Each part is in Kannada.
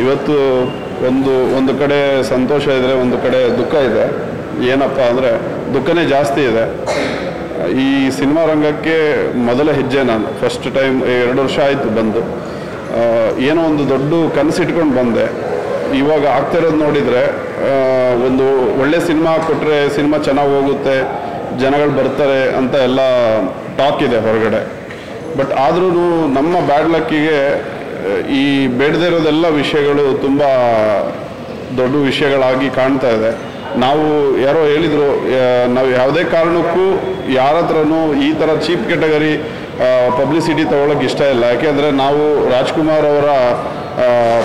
ಇವತ್ತು ಒಂದು ಕಡೆ ಸಂತೋಷ ಇದ್ದರೆ ಒಂದು ಕಡೆ ದುಃಖ ಇದೆ. ಏನಪ್ಪ ಅಂದರೆ ದುಃಖನೇ ಜಾಸ್ತಿ ಇದೆ. ಈ ಸಿನಿಮಾ ರಂಗಕ್ಕೆ ಮೊದಲ ಹೆಜ್ಜೆ ನಾನು ಫಸ್ಟ್ ಟೈಮ್ 2 ವರ್ಷ ಆಯಿತು ಬಂದು. ಏನೋ ಒಂದು ದೊಡ್ಡ ಕನಸಿಟ್ಕೊಂಡು ಬಂದೆ. ಇವಾಗ ಆಗ್ತಿರೋದು ನೋಡಿದರೆ ಒಂದು ಒಳ್ಳೆ ಸಿನಿಮಾ ಕೊಟ್ಟರೆ ಸಿನಿಮಾ ಚೆನ್ನಾಗಿ ಹೋಗುತ್ತೆ, ಜನಗಳು ಬರ್ತಾರೆ ಅಂತ ಎಲ್ಲ ಟಾಕ್ ಇದೆ ಹೊರಗಡೆ. ಬಟ್ ಆದ್ರೂ ನಮ್ಮ ಬ್ಯಾಡ್ ಲಕ್ಕಿಗೆ ಈ ಬೇಡದೇ ಇರೋದೆಲ್ಲ ವಿಷಯಗಳು ತುಂಬ ದೊಡ್ಡ ವಿಷಯಗಳಾಗಿ ಕಾಣ್ತಾ ಇದೆ. ನಾವು ಯಾರೋ ಹೇಳಿದರು, ನಾವು ಯಾವುದೇ ಕಾರಣಕ್ಕೂ ಯಾರ ಹತ್ರನೂ ಈ ಥರ ಚೀಪ್ ಕೆಟಗರಿ ಪಬ್ಲಿಸಿಟಿ ತೊಗೊಳಕ್ಕೆ ಇಷ್ಟ ಇಲ್ಲ. ಯಾಕೆಂದರೆ ನಾವು ರಾಜ್ಕುಮಾರ್ ಅವರ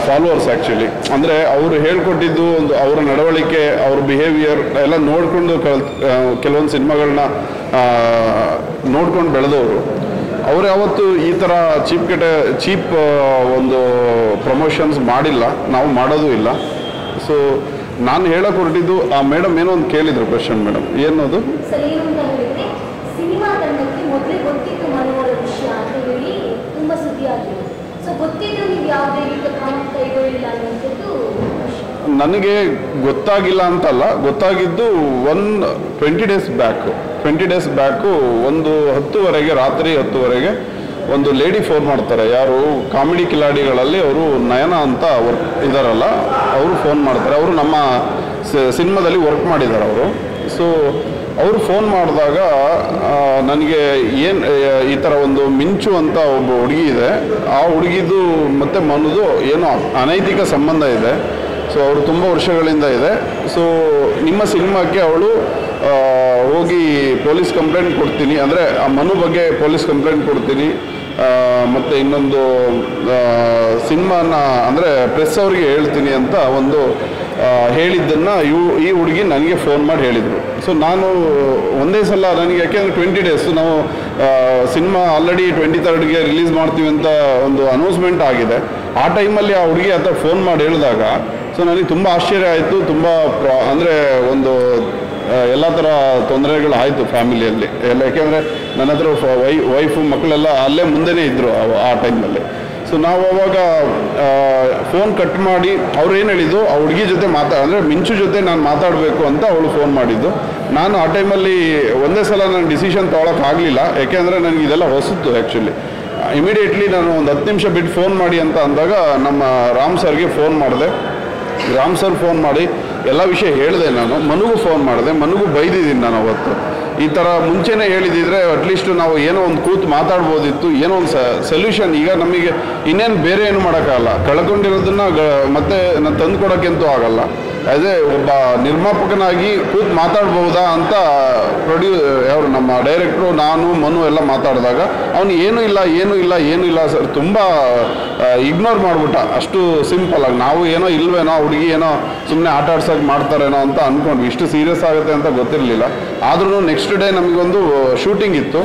ಫಾಲೋವರ್ಸ್ ಆ್ಯಕ್ಚುಲಿ. ಅಂದರೆ ಅವರು ಹೇಳ್ಕೊಟ್ಟಿದ್ದು ಒಂದು ಅವರ ನಡವಳಿಕೆ, ಅವ್ರ ಬಿಹೇವಿಯರ್ ಎಲ್ಲ ನೋಡಿಕೊಂಡು ಕೆಲವೊಂದು ಸಿನಿಮಾಗಳನ್ನ ನೋಡ್ಕೊಂಡು ಬೆಳೆದವರು. ಅವರು ಯಾವತ್ತೂ ಈ ಥರ ಚೀಪ್ ಒಂದು ಪ್ರಮೋಷನ್ಸ್ ಮಾಡಿಲ್ಲ, ನಾವು ಮಾಡೋದು ಇಲ್ಲ. ಸೊ ನಾನು ಹೇಳಕ್ಕೆ ಹೊರಟಿದ್ದು, ಆ ಮೇಡಮ್ ಏನೋ ಒಂದು ಕೇಳಿದ್ರು ಕ್ವೆಶನ್. ಮೇಡಮ್ ಏನದು ಸಿನಿಮಾ ತಂಡಕ್ಕೆ ಮೊದಲೇ ಗೊತ್ತಿತ್ತು ಮನೋರ ವಿಷಯ ಅಂತ ಹೇಳಿ ತುಂಬ ಸುದ್ದಿ ಆಗಿದೆ. ಸೊ ಗೊತ್ತಿದ್ರು ನೀವು ಯಾವುದೇ ರೀತಿಯ ಕ್ರಮ ಕೈಗೊಳ್ಳಿಲ್ಲ ಅನ್ನೋದು ನನಗೆ ಗೊತ್ತಾಗಿಲ್ಲ ಅಂತಲ್ಲ, ಗೊತ್ತಾಗಿದ್ದು 20 ಡೇಸ್ ಬ್ಯಾಕು ಒಂದು 10ವರೆಗೆ, ರಾತ್ರಿ 10ವರೆಗೆ ಒಂದು ಲೇಡಿ ಫೋನ್ ಮಾಡ್ತಾರೆ. ಯಾರು ಕಾಮಿಡಿ ಕಿಲಾಡಿಗಳಲ್ಲಿ ಅವರು ನಯನ ಅಂತ ವರ್ಕ್ ಇದ್ದಾರಲ್ಲ, ಅವರು ಫೋನ್ ಮಾಡ್ತಾರೆ. ಅವರು ನಮ್ಮ ಸಿನಿಮಾದಲ್ಲಿ ವರ್ಕ್ ಮಾಡಿದ್ದಾರೆ ಅವರು. ಸೊ ಅವರು ಫೋನ್ ಮಾಡಿದಾಗ ನನಗೆ ಈ ಥರ ಒಂದು ಮಿಂಚು ಅಂತ ಒಬ್ಬ ಹುಡುಗಿ ಇದೆ, ಆ ಹುಡುಗಿದು ಮತ್ತು ಮನದು ಏನೋ ಅನೈತಿಕ ಸಂಬಂಧ ಇದೆ. ಸೊ ಅವರು ತುಂಬ ವರ್ಷಗಳಿಂದ ಇದೆ. ಸೊ ನಿಮ್ಮ ಸಿನಿಮಾಕ್ಕೆ ಅವಳು ಹೋಗಿ ಪೊಲೀಸ್ ಕಂಪ್ಲೇಂಟ್ ಕೊಡ್ತೀನಿ, ಅಂದರೆ ಆ ಮನು ಬಗ್ಗೆ ಪೊಲೀಸ್ ಕಂಪ್ಲೇಂಟ್ ಕೊಡ್ತೀನಿ, ಮತ್ತು ಇನ್ನೊಂದು ಸಿನಿಮಾನ ಅಂದರೆ ಪ್ರೆಸ್ ಅವ್ರಿಗೆ ಹೇಳ್ತೀನಿ ಅಂತ ಒಂದು ಹೇಳಿದ್ದನ್ನು ಈ ಹುಡುಗಿ ನನಗೆ ಫೋನ್ ಮಾಡಿ ಹೇಳಿದರು. ಸೊ ನಾನು ಒಂದೇ ಸಲ ನನಗೆ, ಯಾಕೆಂದರೆ 20 ಡೇಸ್ ನಾವು ಸಿನಿಮಾ ಆಲ್ರೆಡಿ 23ಗೆ ರಿಲೀಸ್ ಮಾಡ್ತೀವಿ ಅಂತ ಒಂದು ಅನೌನ್ಸ್ಮೆಂಟ್ ಆಗಿದೆ. ಆ ಟೈಮಲ್ಲಿ ಆ ಹುಡುಗಿ ಹತ್ರ ಫೋನ್ ಮಾಡಿ ಹೇಳಿದಾಗ ಸೊ ನನಗೆ ತುಂಬ ಆಶ್ಚರ್ಯ ಆಯಿತು. ತುಂಬ ಅಂದರೆ ಒಂದು ಎಲ್ಲ ಥರ ತೊಂದರೆಗಳು ಆಯಿತು ಫ್ಯಾಮಿಲಿಯಲ್ಲಿ ಎಲ್ಲ. ಯಾಕೆಂದರೆ ನನ್ನ ಹತ್ರ ವೈಫು ಮಕ್ಕಳೆಲ್ಲ ಅಲ್ಲೇ ಮುಂದೆನೇ ಇದ್ದರು ಆ ಟೈಮಲ್ಲಿ. ಸೊ ನಾವು ಅವಾಗ ಫೋನ್ ಕಟ್ ಮಾಡಿ ಅವ್ರು ಏನು ಹೇಳಿದ್ದು, ಆ ಹುಡುಗಿ ಜೊತೆ ಅಂದರೆ ಮಿಂಚು ಜೊತೆ ನಾನು ಮಾತಾಡಬೇಕು ಅಂತ ಅವಳು ಫೋನ್ ಮಾಡಿದ್ದು. ನಾನು ಆ ಟೈಮಲ್ಲಿ ಒಂದೇ ಸಲ ನಾನು ಡಿಸಿಷನ್ ತೊಗೊಳಕ್ಕಾಗಲಿಲ್ಲ. ಯಾಕೆಂದರೆ ನನಗೆ ಇದೆಲ್ಲ ಹೊಸತ್ತು ಆ್ಯಕ್ಚುಲಿ. ಇಮಿಡಿಯೇಟ್ಲಿ ನಾನು ಒಂದು 10 ನಿಮಿಷ ಬಿಟ್ಟು ಫೋನ್ ಮಾಡಿ ಅಂತ ಅಂದಾಗ ನಮ್ಮ ರಾಮ್ ಸರ್ಗೆ ಫೋನ್ ಮಾಡಿದೆ. ರಾಮ್ ಸರ್ ಫೋನ್ ಮಾಡಿ ಎಲ್ಲ ವಿಷಯ ಹೇಳಿದೆ. ನಾನು ಮನುಗೂ ಫೋನ್ ಮಾಡಿದೆ, ಮನುಗೂ ಬೈದಿದ್ದೀನಿ ನಾನು ಅವತ್ತು. ಈ ಥರ ಮುಂಚೆನೇ ಹೇಳಿದಿದ್ರೆ ಅಟ್ಲೀಸ್ಟ್ ನಾವು ಏನೋ ಒಂದು ಕೂತು ಮಾತಾಡ್ಬೋದಿತ್ತು, ಏನೋ ಒಂದು ಸೊಲ್ಯೂಷನ್. ಈಗ ನಮಗೆ ಇನ್ನೇನು ಬೇರೆ ಏನು ಮಾಡೋಕ್ಕಾಗಲ್ಲ, ಕಳ್ಕೊಂಡಿರೋದನ್ನು ಮತ್ತೆ ನಾನು ತಂದು ಕೊಡೋಕ್ಕಂತೂ ಆಗಲ್ಲ. ಅದೇ ಒಬ್ಬ ನಿರ್ಮಾಪಕನಾಗಿ ಕೂತು ಮಾತಾಡ್ಬೋದಾ ಅಂತ ಅವರು ನಮ್ಮ ಡೈರೆಕ್ಟ್ರು, ನಾನು, ಮನು ಎಲ್ಲ ಮಾತಾಡಿದಾಗ ಅವನು ಏನೂ ಇಲ್ಲ ಸರ್, ತುಂಬ ಇಗ್ನೋರ್ ಮಾಡಿಬಿಟ್ಟ. ಅಷ್ಟು ಸಿಂಪಲ್ ಆಗಿ ನಾವು ಏನೋ ಇಲ್ವೇನೋ, ಹುಡುಗಿ ಏನೋ ಸುಮ್ಮನೆ ಆಟ ಆಡ್ಸೋಕೆ ಮಾಡ್ತಾರೇನೋ ಅಂತ ಅಂದ್ಕೊಂಡ್ವಿ. ಇಷ್ಟು ಸೀರಿಯಸ್ ಆಗುತ್ತೆ ಅಂತ ಗೊತ್ತಿರಲಿಲ್ಲ. ಆದ್ರೂ ನೆಕ್ಸ್ಟ್ ಡೇ ನಮಗೊಂದು ಶೂಟಿಂಗ್ ಇತ್ತು.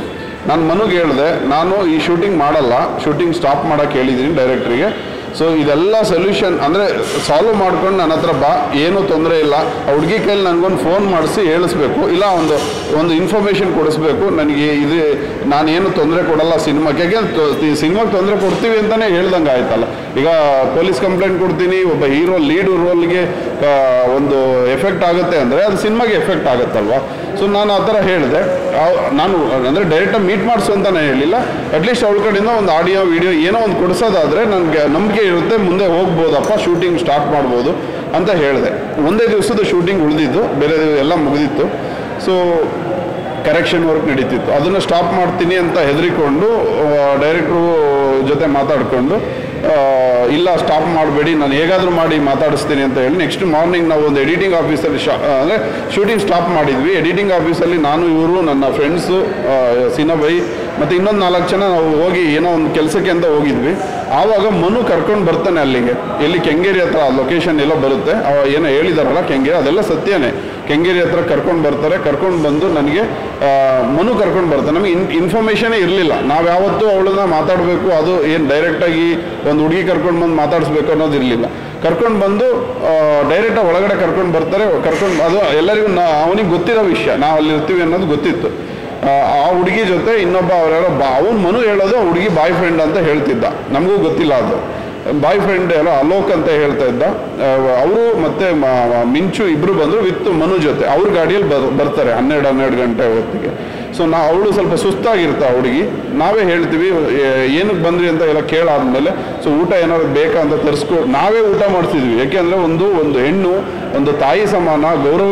ನಾನು ಮನುಗೆ ಹೇಳಿದೆ, ನಾನು ಈ ಶೂಟಿಂಗ್ ಮಾಡಲ್ಲ, ಶೂಟಿಂಗ್ ಸ್ಟಾಪ್ ಮಾಡೋಕ್ಕೆ ಹೇಳಿದ್ದೀನಿ ಡೈರೆಕ್ಟ್ರಿಗೆ. ಸೊ ಇದೆಲ್ಲ ಸೊಲ್ಯೂಷನ್ ಅಂದರೆ ಸಾಲ್ವ್ ಮಾಡ್ಕೊಂಡು ನನ್ನ ಹತ್ರ ಬಾ, ಏನೂ ತೊಂದರೆ ಇಲ್ಲ. ಆ ಹುಡುಗಿ ಕೈಲಿ ನನಗೊಂದು ಫೋನ್ ಮಾಡಿಸಿ ಹೇಳಿಸ್ಬೇಕು, ಇಲ್ಲ ಒಂದು ಇನ್ಫಾರ್ಮೇಷನ್ ಕೊಡಿಸ್ಬೇಕು ನನಗೆ. ನಾನೇನು ತೊಂದರೆ ಕೊಡಲ್ಲ ಸಿನಿಮಾಕ್ಕೆ. ಯಾಕೆ ಸಿನಿಮಾಗೆ ತೊಂದರೆ ಕೊಡ್ತೀವಿ ಅಂತಲೇ ಹೇಳ್ದಂಗೆ ಆಯ್ತಲ್ಲ. ಈಗ ಪೊಲೀಸ್ ಕಂಪ್ಲೇಂಟ್ ಕೊಡ್ತೀನಿ, ಒಬ್ಬ ಲೀಡ್ ರೋಲ್ಗೆ ಒಂದು ಎಫೆಕ್ಟ್ ಆಗುತ್ತೆ ಅಂದರೆ ಅದು ಸಿನಿಮಾಗೆ ಎಫೆಕ್ಟ್ ಆಗುತ್ತಲ್ವ. ಸೊ ನಾನು ಆ ಥರ ಹೇಳಿದೆ. ನಾನು ಅಂದರೆ ಡೈರೆಕ್ಟಾಗಿ ಮೀಟ್ ಮಾಡಿಸು ಅಂತ ನಾನು ಹೇಳಿಲ್ಲ. ಅಟ್ಲೀಸ್ಟ್ ಅವಳ ಕಡೆಯಿಂದ ಒಂದು ಆಡಿಯೋ ವಿಡಿಯೋ ಏನೋ ಒಂದು ಕೊಡಿಸೋದಾದರೆ ನನಗೆ ನಂಬಿಕೆ ಇರುತ್ತೆ, ಮುಂದೆ ಹೋಗ್ಬೋದಪ್ಪ, ಶೂಟಿಂಗ್ ಸ್ಟಾರ್ಟ್ ಮಾಡ್ಬೋದು ಅಂತ ಹೇಳಿದೆ. ಒಂದೇ ದಿವಸದ ಶೂಟಿಂಗ್ ಉಳಿದಿದ್ದು, ಬೇರೆ ಎಲ್ಲ ಮುಗಿದಿತ್ತು. ಸೊ ಕರೆಕ್ಷನ್ ವರ್ಕ್ ನಡೀತಿತ್ತು. ಅದನ್ನು ಸ್ಟಾಪ್ ಮಾಡ್ತೀನಿ ಅಂತ ಹೆದರಿಕೊಂಡು ಡೈರೆಕ್ಟ್ರು ಜೊತೆ ಮಾತಾಡಿಕೊಂಡು, ಇಲ್ಲ ಸ್ಟಾಪ್ ಮಾಡಬೇಡಿ, ನಾನು ಹೇಗಾದರೂ ಮಾಡಿ ಮಾತಾಡಿಸ್ತೀನಿ ಅಂತ ಹೇಳಿ ನೆಕ್ಸ್ಟ್ ಮಾರ್ನಿಂಗ್ ನಾವು ಒಂದು ಎಡಿಟಿಂಗ್ ಆಫೀಸಲ್ಲಿ ಅಂದರೆ ಶೂಟಿಂಗ್ ಸ್ಟಾಪ್ ಮಾಡಿದ್ವಿ. ಎಡಿಟಿಂಗ್ ಆಫೀಸಲ್ಲಿ ನಾನು, ಇವರು, ನನ್ನ ಫ್ರೆಂಡ್ಸು, ಸೀನಾಬೈ ಮತ್ತು ಇನ್ನೊಂದು 4 ಜನ ನಾವು ಹೋಗಿ ಏನೋ ಒಂದು ಕೆಲಸಕ್ಕೆ ಅಂತ ಹೋಗಿದ್ವಿ. ಆವಾಗ ಮನು ಕರ್ಕೊಂಡು ಬರ್ತಾನೆ ಅಲ್ಲಿಗೆ, ಎಲ್ಲಿ ಕೆಂಗೇರಿ ಹತ್ರ ಲೊಕೇಶನ್ ಎಲ್ಲ ಬರುತ್ತೆ, ಏನೋ ಹೇಳಿದಾರಲ್ಲ ಕೆಂಗೇರಿ, ಅದೆಲ್ಲ ಸತ್ಯನೇ. ಕೆಂಗೇರಿ ಹತ್ರ ಕರ್ಕೊಂಡು ಬರ್ತಾರೆ. ಕರ್ಕೊಂಡು ಬಂದು ನನಗೆ ಮನು ಕರ್ಕೊಂಡು ಬರ್ತಾರೆ. ನಮಗೆ ಇನ್ಫಾರ್ಮೇಷನೇ ಇರಲಿಲ್ಲ. ನಾವು ಯಾವತ್ತೂ ಅವಳನ್ನ ಮಾತಾಡಬೇಕು, ಅದು ಏನು ಡೈರೆಕ್ಟಾಗಿ ಒಂದು ಹುಡುಗಿ ಕರ್ಕೊಂಡು ಬಂದು ಮಾತಾಡಿಸ್ಬೇಕು ಅನ್ನೋದು ಇರಲಿಲ್ಲ. ಕರ್ಕೊಂಡು ಬಂದು ಡೈರೆಕ್ಟಾಗಿ ಒಳಗಡೆ ಕರ್ಕೊಂಡು ಬರ್ತಾರೆ. ಅದು ಎಲ್ಲರಿಗೂ ಅವನಿಗೆ ಗೊತ್ತಿರೋ ವಿಷಯ, ನಾವು ಅಲ್ಲಿರ್ತೀವಿ ಅನ್ನೋದು ಗೊತ್ತಿತ್ತು. ಆ ಹುಡುಗಿ ಜೊತೆ ಇನ್ನೊಬ್ಬ ಅವರೆಲ್ಲ ಅವನು ಮನು ಹೇಳೋದು ಹುಡುಗಿ ಬಾಯ್ ಫ್ರೆಂಡ್ ಅಂತ ಹೇಳ್ತಿದ್ದ, ನಮಗೂ ಗೊತ್ತಿಲ್ಲ ಅದು. ಬಾಯ್ ಫ್ರೆಂಡ್ ಎಲ್ಲ ಅಲೋಕ್ ಅಂತ ಹೇಳ್ತಾ ಇದ್ದ, ಅವರು ಮತ್ತೆ ಮಿಂಚು ಇಬ್ರು ಬಂದರು ವಿತ್ ಮನು ಜೊತೆ. ಅವ್ರ ಗಾಡಿಯಲ್ಲಿ ಬರ್ತಾರೆ 12 ಗಂಟೆ ಹೊತ್ತಿಗೆ. ಸೊ ಅವಳು ಸ್ವಲ್ಪ ಸುಸ್ತಾಗಿರ್ತಾ ಹುಡುಗಿ. ನಾವೇ ಹೇಳ್ತೀವಿ ಏನಕ್ಕೆ ಬಂದ್ರಿ ಅಂತ ಎಲ್ಲ ಕೇಳಾದ್ಮೇಲೆ, ಸೊ ಊಟ ಏನಾದ್ರು ಬೇಕಾ ಅಂತ ನಾವೇ ಊಟ ಮಾಡ್ತಿದ್ವಿ. ಯಾಕೆಂದರೆ ಒಂದು ಹೆಣ್ಣು ಒಂದು ತಾಯಿ ಸಮಾನ ಗೌರವ.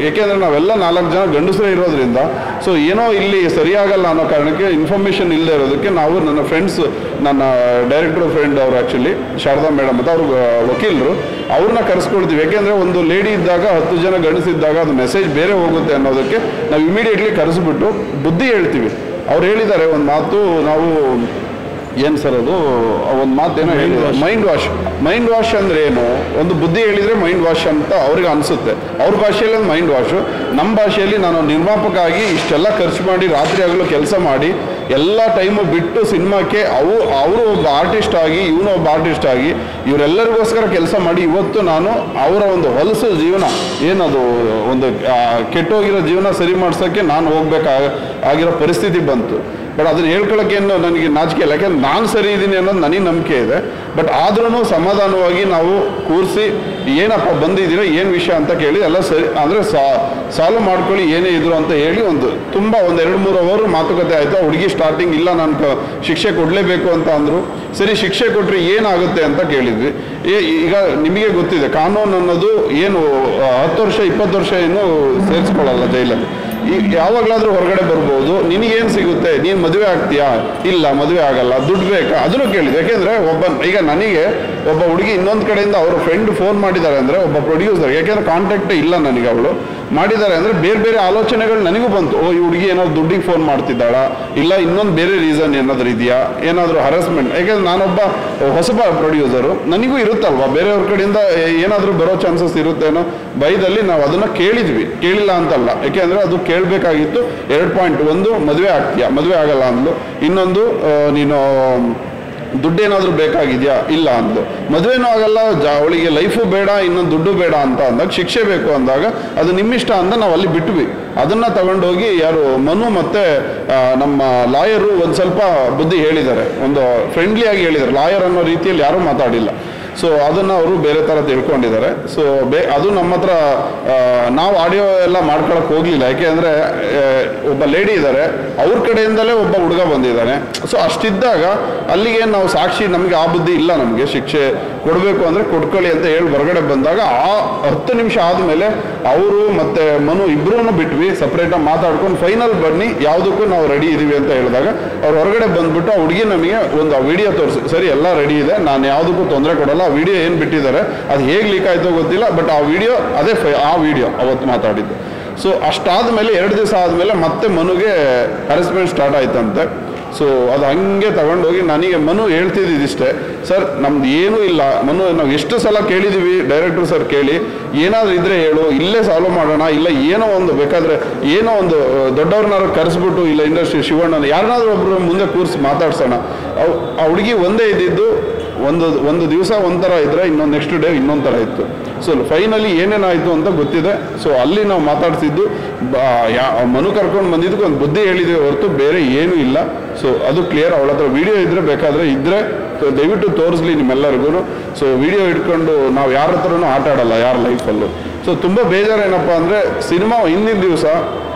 ಏಕೆಂದರೆ ನಾವೆಲ್ಲ 4 ಜನ ಗಂಡಸರೇ ಇರೋದ್ರಿಂದ, ಸೊ ಏನೋ ಇಲ್ಲಿ ಸರಿಯಾಗಲ್ಲ ಅನ್ನೋ ಕಾರಣಕ್ಕೆ ಇನ್ಫಾರ್ಮೇಷನ್ ಇಲ್ಲದೆ ಇರೋದಕ್ಕೆ ನಾವು ನನ್ನ ಫ್ರೆಂಡ್ಸ್, ನನ್ನ ಡೈರೆಕ್ಟರ್ ಫ್ರೆಂಡ್ ಅವರು ಆ್ಯಕ್ಚುಲಿ ಶಾರದಾ ಮೇಡಮ್ ಅಂತ ಅವರು ವಕೀಲರು, ಅವ್ರನ್ನ ಕರೆಸ್ಕೊಳ್ತೀವಿ. ಯಾಕೆಂದರೆ ಒಂದು ಲೇಡಿ ಇದ್ದಾಗ 10 ಜನ ಗಂಡಸಿದ್ದಾಗ ಅದು ಮೆಸೇಜ್ ಬೇರೆ ಹೋಗುತ್ತೆ ಅನ್ನೋದಕ್ಕೆ ನಾವು ಇಮಿಡಿಯೇಟ್ಲಿ ಕರೆಸ್ಬಿಟ್ಟು ಬುದ್ಧಿ ಹೇಳ್ತೀವಿ. ಅವ್ರು ಹೇಳಿದ್ದಾರೆ ಒಂದು ಮಾತು, ನಾವು ಏನು ಸರ್ ಅದು ಒಂದು ಮಾತೇನೋ ಹೇಳಿದ್ರು, ಮೈಂಡ್ ವಾಶ್ ಅಂದರೆ ಏನು, ಒಂದು ಬುದ್ಧಿ ಹೇಳಿದರೆ ಮೈಂಡ್ ವಾಶ್ ಅಂತ ಅವ್ರಿಗೆ ಅನಿಸುತ್ತೆ. ಅವ್ರ ಭಾಷೆಯಲ್ಲಿ ಒಂದು ಮೈಂಡ್ ವಾಶು, ನಮ್ಮ ಭಾಷೆಯಲ್ಲಿ ನಾನು ನಿರ್ಮಾಪಕ ಆಗಿ ಇಷ್ಟೆಲ್ಲ ಖರ್ಚು ಮಾಡಿ ರಾತ್ರಿ ಆಗಲು ಕೆಲಸ ಮಾಡಿ ಎಲ್ಲ ಟೈಮು ಬಿಟ್ಟು ಸಿನಿಮಾಕ್ಕೆ ಅವರು ಒಬ್ಬ ಆರ್ಟಿಸ್ಟ್ ಆಗಿ ಇವನು ಒಬ್ಬ ಆರ್ಟಿಸ್ಟ್ ಆಗಿ ಇವರೆಲ್ಲರಿಗೋಸ್ಕರ ಕೆಲಸ ಮಾಡಿ ಇವತ್ತು ನಾನು ಅವರ ಒಂದು ಹೊಲಸು ಜೀವನ ಏನದು ಒಂದು ಕೆಟ್ಟೋಗಿರೋ ಜೀವನ ಸರಿ ಮಾಡ್ಸೋಕ್ಕೆ ನಾನು ಹೋಗ್ಬೇಕಾಗಿರೋ ಪರಿಸ್ಥಿತಿ ಬಂತು. ಬಟ್ ಅದನ್ನು ಹೇಳ್ಕೊಳ್ಳೋಕ್ಕೇನು ನನಗೆ ನಾಚಿಕೆ ಇಲ್ಲ, ಯಾಕೆಂದ್ರೆ ನಾನು ಸರಿ ಇದ್ದೀನಿ ಅನ್ನೋದು ನನಗೆ ನಂಬಿಕೆ ಇದೆ. ಬಟ್ ಆದ್ರೂ ಸಮಾಧಾನವಾಗಿ ನಾವು ಕೂರಿಸಿ ಏನಪ್ಪ ಬಂದಿದ್ದೀರಾ, ಏನು ವಿಷಯ ಅಂತ ಕೇಳಿ ಎಲ್ಲ ಸರಿ ಅಂದರೆ ಸಾಲ್ವ್ ಮಾಡ್ಕೊಳ್ಳಿ ಏನೇ ಇದ್ರು ಅಂತ ಹೇಳಿ ಒಂದು 2-3 ಅವರ್ ಮಾತುಕತೆ ಆಯಿತು. ಹುಡುಗಿ ಸ್ಟಾರ್ಟಿಂಗ್ ಇಲ್ಲ ನಾನು ಶಿಕ್ಷೆ ಕೊಡಲೇಬೇಕು ಅಂತ ಅಂದರು. ಸರಿ ಶಿಕ್ಷೆ ಕೊಟ್ಟರೆ ಏನಾಗುತ್ತೆ ಅಂತ ಕೇಳಿದ್ವಿ. ಈಗ ನಿಮಗೆ ಗೊತ್ತಿದೆ ಕಾನೂನು ಅನ್ನೋದು ಏನು 10 ವರ್ಷ 20 ವರ್ಷ ಏನು ಸೇರಿಸ್ಕೊಳ್ಳಲ್ಲ ಜೈಲಲ್ಲಿ. ಯಾವಾಗಲಾದರೂ ಹೊರಗಡೆ ಬರ್ಬೋದು. ನಿನಗೇನು ಸಿಗುತ್ತೆ, ನೀನು ಮದುವೆ ಆಗ್ತೀಯಾ, ಇಲ್ಲ ಮದುವೆ ಆಗಲ್ಲ, ದುಡ್ಡು ಬೇಕಾ, ಅದನ್ನು ಕೇಳಿದೆ. ಯಾಕೆಂದರೆ ಈಗ ನನಗೆ ಒಬ್ಬ ಹುಡುಗಿ ಇನ್ನೊಂದು ಕಡೆಯಿಂದ ಅವ್ರ ಫ್ರೆಂಡ್ ಫೋನ್ ಮಾಡಿದ್ದಾರೆ ಅಂದರೆ ಒಬ್ಬ ಪ್ರೊಡ್ಯೂಸರ್, ಯಾಕೆಂದರೆ ಕಾಂಟ್ಯಾಕ್ಟೇ ಇಲ್ಲ ನನಗೆ, ಅವಳು ಮಾಡಿದ್ದಾರೆ ಅಂದರೆ ಬೇರೆ ಆಲೋಚನೆಗಳು ನನಗೂ ಬಂತು. ಈ ಹುಡುಗಿ ಏನಾದ್ರು ದುಡ್ಡಿಗೆ ಫೋನ್ ಮಾಡ್ತಿದ್ದಾಳ, ಇಲ್ಲ ಇನ್ನೊಂದು ಬೇರೆ ರೀಸನ್ ಏನಾದರೂ ಇದೆಯಾ, ಏನಾದರೂ ಹರಾಸ್ಮೆಂಟ್. ಯಾಕೆಂದರೆ ನಾನೊಬ್ಬ ಹೊಸಬ ಪ್ರೊಡ್ಯೂಸರು, ನನಗೂ ಇರುತ್ತಲ್ವ ಬೇರೆಯವ್ರ ಕಡೆಯಿಂದ ಏನಾದರೂ ಬರೋ ಚಾನ್ಸಸ್ ಇರುತ್ತೇನೋ ಭಯದಲ್ಲಿ ನಾವು ಅದನ್ನು ಕೇಳಿದ್ವಿ. ಕೇಳಿಲ್ಲ ಅಂತಲ್ಲ, ಯಾಕೆಂದರೆ ಅದು ಕೇಳಬೇಕಾಗಿತ್ತು. 2 ಪಾಯಿಂಟ್, ಒಂದು ಮದುವೆ ಆಗ್ತೀಯಾ, ಮದುವೆ ಆಗಲ್ಲ ಅಂದ್ಲು. ಇನ್ನೊಂದು ನೀನು ದುಡ್ಡೇನಾದರೂ ಬೇಕಾಗಿದೆಯಾ, ಇಲ್ಲ ಅಂದ್ಲು. ಮದುವೆನೂ ಆಗಲ್ಲ, ಅವಳಿಗೆ ಲೈಫು ಬೇಡ, ಇನ್ನೊಂದು ದುಡ್ಡು ಬೇಡ ಅಂತ ಅಂದಾಗ, ಶಿಕ್ಷೆ ಬೇಕು ಅಂದಾಗ ಅದು ನಿಮ್ಮಿಷ್ಟ ಅಂತ ನಾವು ಅಲ್ಲಿ ಬಿಟ್ವಿ. ಅದನ್ನು ತಗೊಂಡೋಗಿ ಯಾರು ಮನು ಮತ್ತು ನಮ್ಮ ಲಾಯರು ಒಂದು ಸ್ವಲ್ಪ ಬುದ್ಧಿ ಹೇಳಿದ್ದಾರೆ, ಒಂದು ಫ್ರೆಂಡ್ಲಿಯಾಗಿ ಹೇಳಿದ್ದಾರೆ. ಲಾಯರ್ ಅನ್ನೋ ರೀತಿಯಲ್ಲಿ ಯಾರೂ ಮಾತಾಡಿಲ್ಲ. ಸೊ ಅದನ್ನು ಅವರು ಬೇರೆ ಥರ ತಿಳ್ಕೊಂಡಿದ್ದಾರೆ. ಸೊ ಅದು ನಮ್ಮ ಹತ್ರ ನಾವು ಆಡಿಯೋ ಎಲ್ಲ ಮಾಡ್ಕೊಳಕ್ಕೆ ಹೋಗಲಿಲ್ಲ. ಯಾಕೆ ಅಂದರೆ ಒಬ್ಬ ಲೇಡಿ ಇದ್ದಾರೆ, ಅವ್ರ ಕಡೆಯಿಂದಲೇ ಒಬ್ಬ ಹುಡುಗ ಬಂದಿದ್ದಾನೆ. ಸೊ ಅಷ್ಟಿದ್ದಾಗ ಅಲ್ಲಿಗೆ ನಾವು ಸಾಕ್ಷಿ, ನಮಗೆ ಆ ಬುದ್ಧಿ ಇಲ್ಲ, ನಮಗೆ ಶಿಕ್ಷೆ ಕೊಡಬೇಕು ಅಂದರೆ ಕೊಡ್ಕೊಳ್ಳಿ ಅಂತ ಹೇಳಿ ಹೊರಗಡೆ ಬಂದಾಗ ಆ 10 ನಿಮಿಷ ಆದಮೇಲೆ ಅವರು ಮತ್ತು ಮನು ಇಬ್ಬರೂ ಬಿಟ್ವಿ, ಸಪ್ರೇಟಾಗಿ ಮಾತಾಡ್ಕೊಂಡು ಫೈನಲ್ ಬನ್ನಿ ಯಾವುದಕ್ಕೂ ನಾವು ರೆಡಿ ಇದ್ದೀವಿ ಅಂತ ಹೇಳಿದಾಗ ಅವ್ರು ಹೊರಗಡೆ ಬಂದುಬಿಟ್ಟು ಆ ಹುಡುಗಿ ನಮಗೆ ಒಂದು ವಿಡಿಯೋ ತೋರಿಸಿ, ಸರಿ ಎಲ್ಲ ರೆಡಿ ಇದೆ, ನಾನು ಯಾವುದಕ್ಕೂ ತೊಂದರೆ ಕೊಡಲ್ಲ. ಆ ವಿಡಿಯೋ ಏನು ಬಿಟ್ಟಿದ್ದಾರೆ ಅದು ಹೇಗೆ ಲೀಕ್ ಆಯಿತೋ ಗೊತ್ತಿಲ್ಲ, ಬಟ್ ಆ ವಿಡಿಯೋ ಅದೇ ಆ ವಿಡಿಯೋ ಅವತ್ತು ಮಾತಾಡಿದ್ದು. ಸೊ ಅಷ್ಟಾದಮೇಲೆ 2 ದಿವಸ ಆದಮೇಲೆ ಮತ್ತೆ ಮನುಗೆ ಹರಾಸ್ಮೆಂಟ್ ಸ್ಟಾರ್ಟ್ ಆಯ್ತಂತೆ. ಸೊ ಅದು ಹಂಗೆ ತಗೊಂಡೋಗಿ ನನಗೆ ಮನು ಹೇಳ್ತಿದ್ದಿಷ್ಟೇ, ಸರ್ ನಮ್ದು ಏನೂ ಇಲ್ಲ ಮನು, ನಾವು ಎಷ್ಟು ಸಲ ಕೇಳಿದ್ದೀವಿ ಡೈರೆಕ್ಟ್ರು ಸರ್ ಕೇಳಿ, ಏನಾದರೂ ಇದ್ದರೆ ಹೇಳು, ಇಲ್ಲೇ ಸಾಲ್ವ್ ಮಾಡೋಣ, ಇಲ್ಲ ಏನೋ ಒಂದು ಬೇಕಾದರೆ ಏನೋ ಒಂದು ದೊಡ್ಡವ್ರನ್ನಾರು ಕರೆಸ್ಬಿಟ್ಟು, ಇಲ್ಲ ಇಂಡಸ್ಟ್ರಿ ಶಿವಣ್ಣನ ಯಾರನ್ನಾದ್ರೂ ಒಬ್ಬರು ಮುಂದೆ ಕೂರಿಸಿ ಮಾತಾಡ್ಸೋಣ. ಆ ಹುಡುಗಿ ಒಂದೇ ಇದ್ದಿದ್ದು, ಒಂದು ದಿವಸ ಒಂಥರ ಇದ್ದರೆ ಇನ್ನೊಂದು ನೆಕ್ಸ್ಟ್ ಡೇ ಇನ್ನೊಂದು ಥರ ಇತ್ತು. ಸೊ ಫೈನಲಿ ಏನೇನಾಯಿತು ಅಂತ ಗೊತ್ತಿದೆ. ಸೊ ಅಲ್ಲಿ ನಾವು ಮಾತಾಡ್ತಿದ್ದು ಮನು ಕರ್ಕೊಂಡು ಬಂದಿದ್ದಕ್ಕೆ ಒಂದು ಬುದ್ಧಿ ಹೇಳಿದ್ದೀವಿ ಹೊರತು ಬೇರೆ ಏನೂ ಇಲ್ಲ. ಸೊ ಅದು ಕ್ಲಿಯರ್. ಅವಳ ಹತ್ರ ವಿಡಿಯೋ ಇದ್ದರೆ ಬೇಕಾದರೆ ಇದ್ದರೆ ದಯವಿಟ್ಟು ತೋರಿಸ್ಲಿ ನಿಮ್ಮೆಲ್ಲರಿಗೂ. ಸೊ ವಿಡಿಯೋ ಇಟ್ಕೊಂಡು ನಾವು ಯಾರ ಹತ್ರನೂ ಆಟ ಆಡಲ್ಲ ಯಾರ ಲೈಫಲ್ಲೂ. ಸೊ ತುಂಬ ಬೇಜಾರೇನಪ್ಪ ಅಂದರೆ ಸಿನಿಮಾ ಹಿಂದಿನ ದಿವಸ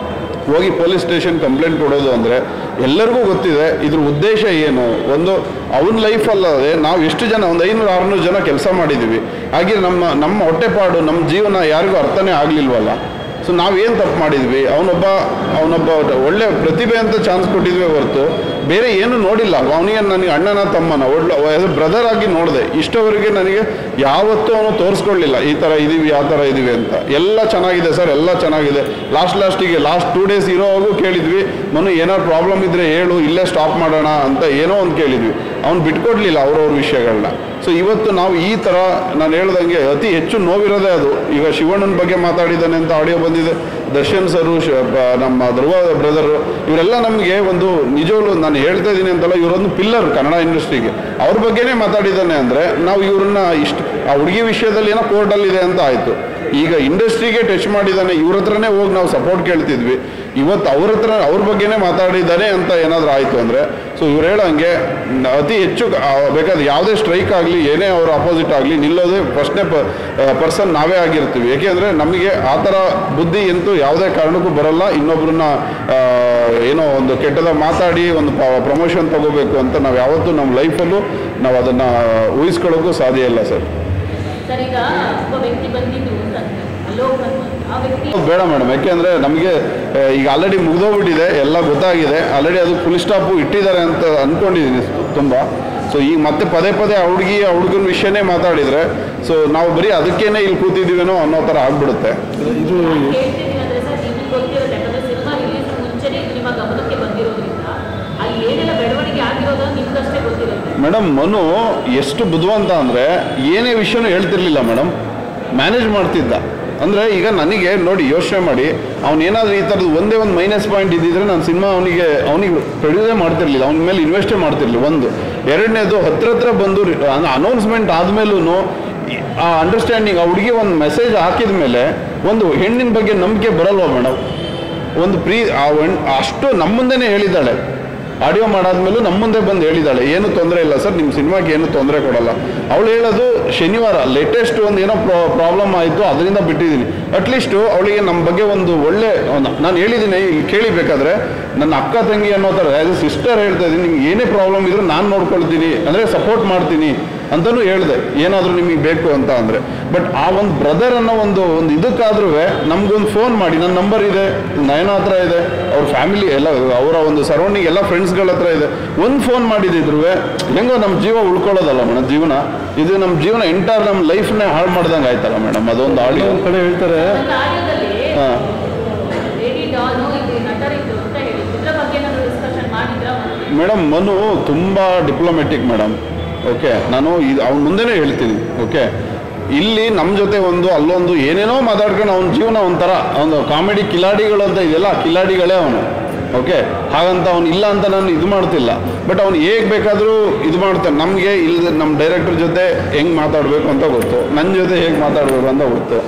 ಹೋಗಿ ಪೊಲೀಸ್ ಸ್ಟೇಷನ್ ಕಂಪ್ಲೇಂಟ್ ಕೊಡೋದು ಅಂದರೆ ಎಲ್ಲರಿಗೂ ಗೊತ್ತಿದೆ ಇದ್ರ ಉದ್ದೇಶ ಏನು. ಒಂದು ಅವನ ಲೈಫಲ್ಲದೆ ನಾವು ಎಷ್ಟು ಜನ, ಒಂದು 500-600 ಜನ ಕೆಲಸ ಮಾಡಿದ್ದೀವಿ. ಹಾಗೆ ನಮ್ಮ ಹೊಟ್ಟೆಪಾಡು, ನಮ್ಮ ಜೀವನ ಯಾರಿಗೂ ಅರ್ಥನೇ ಆಗಲಿಲ್ವಲ್ಲ. ಸೊ ನಾವೇನು ತಪ್ಪು ಮಾಡಿದ್ವಿ, ಅವನೊಬ್ಬ ಒಳ್ಳೆ ಪ್ರತಿಭೆ ಅಂತ ಚಾನ್ಸ್ ಕೊಟ್ಟಿದ್ವಿ ಹೊರತು ಬೇರೆ ಏನು ನೋಡಿಲ್ಲ. ಅವನಿಗೆ ನನಗೆ ಅಣ್ಣನ ತಮ್ಮನ ಒಳ್ಳೆ ಬ್ರದರ್ ಆಗಿ ನೋಡಿದೆ. ಇಷ್ಟವರೆಗೆ ನನಗೆ ಯಾವತ್ತೂ ಅವನು ತೋರಿಸ್ಕೊಳ್ಳಿಲ್ಲ ಈ ಥರ ಇದ್ದೀವಿ ಆ ಥರ ಇದ್ದೀವಿ ಅಂತ. ಎಲ್ಲ ಚೆನ್ನಾಗಿದೆ ಸರ್, ಎಲ್ಲ ಚೆನ್ನಾಗಿದೆ. ಲಾಸ್ಟಿಗೆ 2 ಡೇಸ್ ಇರೋವಾಗೂ ಕೇಳಿದ್ವಿ, ಮನು ಏನಾದ್ರು ಪ್ರಾಬ್ಲಮ್ ಇದ್ದರೆ ಹೇಳು, ಇಲ್ಲೇ ಸ್ಟಾಪ್ ಮಾಡೋಣ ಅಂತ ಏನೋ ಒಂದು ಕೇಳಿದ್ವಿ. ಅವ್ನು ಬಿಟ್ಕೊಡ್ಲಿಲ್ಲ ಅವ್ರವ್ರ ವಿಷಯಗಳನ್ನ. ಸೊ ಇವತ್ತು ನಾವು ಈ ಥರ ನಾನು ಹೇಳ್ದಂಗೆ ಅತಿ ಹೆಚ್ಚು ನೋವಿರೋದೇ ಅದು. ಈಗ ಶಿವಣ್ಣನ ಬಗ್ಗೆ ಮಾತಾಡಿದ್ದಾನೆ ಅಂತ ಆಡಿಯೋ ಬಂದಿದೆ, ದರ್ಶನ್ ಸರು, ನಮ್ಮ ಧ್ರುವ ಬ್ರದರು, ಇವರೆಲ್ಲ ನಮಗೆ ಒಂದು ನಿಜವೂ ನಾನು ಹೇಳ್ತಾ ಇದ್ದೀನಿ ಅಂತಲ್ಲ, ಇವರೊಂದು ಪಿಲ್ಲರ್ ಕನ್ನಡ ಇಂಡಸ್ಟ್ರಿಗೆ. ಅವ್ರ ಬಗ್ಗೆನೇ ಮಾತಾಡಿದ್ದಾನೆ ಅಂದರೆ ನಾವು ಇವ್ರನ್ನ ಆ ಹುಡುಗಿ ವಿಷಯದಲ್ಲಿ ಏನೋ ಕೋರ್ಟಲ್ಲಿದೆ ಅಂತ ಆಯಿತು. ಈಗ ಇಂಡಸ್ಟ್ರಿಗೆ ಟಚ್ ಮಾಡಿದ್ದಾನೆ, ಇವ್ರ ಹತ್ರನೇ ಹೋಗಿ ನಾವು ಸಪೋರ್ಟ್ ಕೇಳ್ತಿದ್ವಿ. ಇವತ್ತು ಅವ್ರ ಬಗ್ಗೆನೇ ಮಾತಾಡಿದ್ದಾನೆ ಅಂತ ಏನಾದರೂ ಆಯಿತು ಅಂದರೆ ಸೊ ಇವ್ರು ಹೇಳೋಂಗೆ ಅತಿ ಹೆಚ್ಚು ಬೇಕಾದ್ರೆ ಯಾವುದೇ ಸ್ಟ್ರೈಕ್ ಆಗಲಿ ಏನೇ ಅವ್ರ ಅಪೋಸಿಟ್ ಆಗಲಿ ನಿಲ್ಲೋದೇ ಫಸ್ಟ್ನೇ ಪರ್ಸನ್ ನಾವೇ ಆಗಿರ್ತೀವಿ. ಏಕೆಂದರೆ ನಮಗೆ ಆ ಥರ ಬುದ್ಧಿ ಅಂತೂ ಯಾವುದೇ ಕಾರಣಕ್ಕೂ ಬರಲ್ಲ. ಇನ್ನೊಬ್ರನ್ನ ಏನೋ ಒಂದು ಕೆಟ್ಟದಾಗ ಮಾತಾಡಿ ಒಂದು ಪ್ರಮೋಷನ್ ತಗೋಬೇಕು ಅಂತ ನಾವು ಯಾವತ್ತೂ ನಮ್ಮ ಲೈಫಲ್ಲೂ ನಾವು ಅದನ್ನು ಊಹಿಸ್ಕೊಳ್ಳೋಕ್ಕೂ ಸಾಧ್ಯ ಇಲ್ಲ ಸರ್. ಬೇಡ ಮೇಡಮ್, ಯಾಕೆಂದರೆ ನಮಗೆ ಈಗ ಆಲ್ರೆಡಿ ಮುಗಿದೋಗ್ಬಿಟ್ಟಿದೆ, ಎಲ್ಲ ಗೊತ್ತಾಗಿದೆ. ಆಲ್ರೆಡಿ ಅದು ಫುಲ್ ಸ್ಟಾಪು ಇಟ್ಟಿದ್ದಾರೆ ಅಂತ ಅಂದ್ಕೊಂಡಿದ್ದೀನಿ ತುಂಬ. ಸೊ ಈಗ ಮತ್ತೆ ಪದೇ ಪದೇ ಹುಡುಗನ ವಿಷಯನೇ ಮಾತಾಡಿದರೆ ಸೊ ನಾವು ಬರೀ ಅದಕ್ಕೇನೆ ಇಲ್ಲಿ ಕೂತಿದ್ದೀವೇನೋ ಅನ್ನೋ ಥರ ಆಗ್ಬಿಡುತ್ತೆ. ಇದು ಮೇಡಮ್, ಮನು ಎಷ್ಟು ಬುದ್ಧಿವಂತ ಅಂದರೆ ಏನೇ ವಿಷಯನೂ ಹೇಳ್ತಿರ್ಲಿಲ್ಲ ಮೇಡಮ್, ಮ್ಯಾನೇಜ್ ಮಾಡ್ತಿದ್ದ. ಅಂದರೆ ಈಗ ನನಗೆ ನೋಡಿ ಯೋಚನೆ ಮಾಡಿ, ಅವನೇನಾದರೂ ಈ ಥರದ್ದು ಒಂದೇ ಒಂದು ಮೈನಸ್ ಪಾಯಿಂಟ್ ಇದ್ದಿದ್ರೆ ನಾನು ಸಿನಿಮಾ ಅವನಿಗೆ ಪ್ರೊಡ್ಯೂಸೇ ಮಾಡ್ತಿರ್ಲಿಲ್ಲ, ಅವನ ಮೇಲೆ ಇನ್ವೆಸ್ಟೇ ಮಾಡ್ತಿರ್ಲಿಲ್ಲ. ಒಂದು ಎರಡನೇದು ಹತ್ರ ಬಂದು ಅನೌನ್ಸ್ಮೆಂಟ್ ಆದಮೇಲೂ ಆ ಅಂಡರ್ಸ್ಟ್ಯಾಂಡಿಂಗ್, ಆ ಹುಡುಗಿ ಒಂದು ಮೆಸೇಜ್ ಹಾಕಿದ ಮೇಲೆ ಒಂದು ಹೆಣ್ಣಿನ ಬಗ್ಗೆ ನಂಬಿಕೆ ಬರಲ್ವ ಮೇಡಮ್? ಒಂದು ಅಷ್ಟು ನಮ್ಮ ಮುಂದೆನೇ ಹೇಳಿದ್ದಾಳೆ, ಆಡಿಯೋ ಮಾಡಾದ್ಮೇಲೂ ನಮ್ಮ ಮುಂದೆ ಬಂದು ಹೇಳಿದ್ದಾಳೆ, ಏನು ತೊಂದರೆ ಇಲ್ಲ ಸರ್, ನಿಮ್ಮ ಸಿನಿಮಾಗೆ ಏನು ತೊಂದರೆ ಕೊಡಲ್ಲ. ಅವಳು ಹೇಳೋದು ಶನಿವಾರ ಲೇಟೆಸ್ಟ್ ಒಂದು ಏನೋ ಪ್ರಾಬ್ಲಮ್ ಆಯಿತು, ಅದರಿಂದ ಬಿಟ್ಟಿದ್ದೀನಿ. ಅಟ್ಲೀಸ್ಟು ಅವಳಿಗೆ ನಮ್ಮ ಬಗ್ಗೆ ಒಂದು ಒಳ್ಳೆ, ನಾನು ಹೇಳಿದ್ದೀನಿ ಇಲ್ಲಿ ಕೇಳಿಬೇಕಾದ್ರೆ, ನನ್ನ ಅಕ್ಕ ತಂಗಿ ಅನ್ನೋ ಥರ ಆ್ಯಸ್ ಎ ಸಿಸ್ಟರ್ ಹೇಳ್ತಾ ಇದ್ದೀನಿ, ನಿಮ್ಗೆ ಏನೇ ಪ್ರಾಬ್ಲಮ್ ಇದ್ರೂ ನಾನು ನೋಡ್ಕೊಳ್ತೀನಿ, ಅಂದರೆ ಸಪೋರ್ಟ್ ಮಾಡ್ತೀನಿ ಅಂತಲೂ ಹೇಳಿದೆ, ಏನಾದರೂ ನಿಮಗೆ ಬೇಕು ಅಂತ ಅಂದರೆ. ಬಟ್ ಆ ಒಂದು ಬ್ರದರ್ ಅನ್ನೋ ಒಂದು ಇದಕ್ಕಾದ್ರೂ ನಮಗೊಂದು ಫೋನ್ ಮಾಡಿ, ನನ್ನ ನಂಬರ್ ಇದೆ, ನಯನ ಹತ್ರ ಇದೆ, ಅವ್ರ ಫ್ಯಾಮಿಲಿ ಎಲ್ಲ, ಅವರ ಒಂದು ಸರೌಂಡಿಂಗ್ ಎಲ್ಲ ಫ್ರೆಂಡ್ಸ್ಗಳ ಹತ್ರ ಇದೆ, ಒಂದು ಫೋನ್ ಮಾಡಿದಿದ್ರು ಹೆಂಗೋ ನಮ್ಮ ಜೀವ ಉಳ್ಕೊಳ್ಳೋದಲ್ಲ ಮೇಡಮ್. ಜೀವನ ಇದು ನಮ್ಮ ಜೀವನ ಎಂಟೈರ್ ನಮ್ಮ ಲೈಫ್ನೇ ಹಾಳು ಮಾಡ್ದಂಗೆ ಆಯ್ತಲ್ಲ ಮೇಡಮ್. ಅದೊಂದು ಆಡಿಯೋ ಒಂದು ಕಡೆ ಹೇಳ್ತಾರೆ. ಹಾಂ ಮೇಡಮ್, ಮನು ತುಂಬ ಡಿಪ್ಲೊಮೆಟಿಕ್ ಮೇಡಮ್. ಓಕೆ, ನಾನು ಅವ್ನ ಮುಂದೆನೇ ಹೇಳ್ತೀನಿ. ಓಕೆ, ಇಲ್ಲಿ ನಮ್ಮ ಜೊತೆ ಒಂದು ಅಲ್ಲೊಂದು ಏನೇನೋ ಮಾತಾಡ್ಕೊಂಡು ಅವನ ಜೀವನ ಒಂಥರ ಒಂದು ಕಾಮಿಡಿ ಕಿಲಾಡಿಗಳು ಅಂತ ಇದೆಯಲ್ಲ, ಕಿಲಾಡಿಗಳೇ ಅವನು. ಓಕೆ, ಹಾಗಂತ ಅವ್ನು ಇಲ್ಲ ಅಂತ ನಾನು ಇದು ಮಾಡ್ತಿಲ್ಲ. ಬಟ್ ಅವ್ನು ಹೇಗೆ ಬೇಕಾದರೂ ಇದು ಮಾಡ್ತಾನೆ. ನಮಗೆ ಇಲ್ಲಿ ನಮ್ಮ ಡೈರೆಕ್ಟರ್ ಜೊತೆ ಹೆಂಗೆ ಮಾತಾಡಬೇಕು ಅಂತ ಗೊತ್ತು, ನನ್ನ ಜೊತೆ ಹೇಗೆ ಮಾತಾಡಬೇಕು ಅಂತ ಗೊತ್ತು.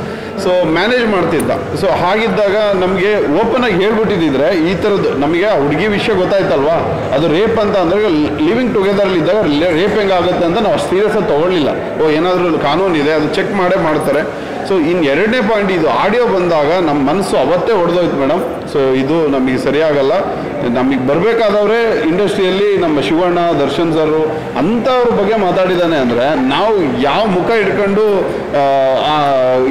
ಸೊ ಮ್ಯಾನೇಜ್ ಮಾಡ್ತಿದ್ದ. ಸೊ ಹಾಗಿದ್ದಾಗ ನಮಗೆ ಓಪನ್ ಆಗಿ ಹೇಳ್ಬಿಟ್ಟಿದ್ದಿದ್ರೆ ಈ ಥರದ್ದು ನಮಗೆ ಆ ಹುಡುಗಿ ವಿಷಯ ಗೊತ್ತಾಯ್ತಲ್ವಾ, ಅದು ರೇಪ್ ಅಂತ ಅಂದರೆ ಲಿವಿಂಗ್ ಟುಗೆದರ್ಲಿದ್ದಾಗ ರೇಪ್ ಹೆಂಗಾಗುತ್ತೆ ಅಂತ ನಾವು ಅಷ್ಟು ಸೀರಿಯಸ್ ಆಗಿ ತೊಗೊಳ್ಳಿಲ್ಲ. ಏನಾದರೂ ಕಾನೂನಿದೆ, ಅದು ಚೆಕ್ ಮಾಡೇ ಮಾಡ್ತಾರೆ. ಸೊ ಇನ್ನು ಎರಡನೇ ಪಾಯಿಂಟ್, ಇದು ಆಡಿಯೋ ಬಂದಾಗ ನಮ್ಮ ಮನಸ್ಸು ಅವತ್ತೇ ಹೊಡೆದೋಯ್ತು ಮೇಡಮ್. ಸೊ ಇದು ನಮಗೆ ಸರಿಯಾಗಲ್ಲ. ನಮಗೆ ಬರಬೇಕಾದವ್ರೆ ಇಂಡಸ್ಟ್ರಿಯಲ್ಲಿ ನಮ್ಮ ಶಿವಣ್ಣ, ದರ್ಶನ್ ಸರು ಅಂಥವ್ರ ಬಗ್ಗೆ ಮಾತಾಡಿದ್ದಾನೆ ಅಂದರೆ ನಾವು ಯಾವ ಮುಖ ಇಟ್ಕೊಂಡು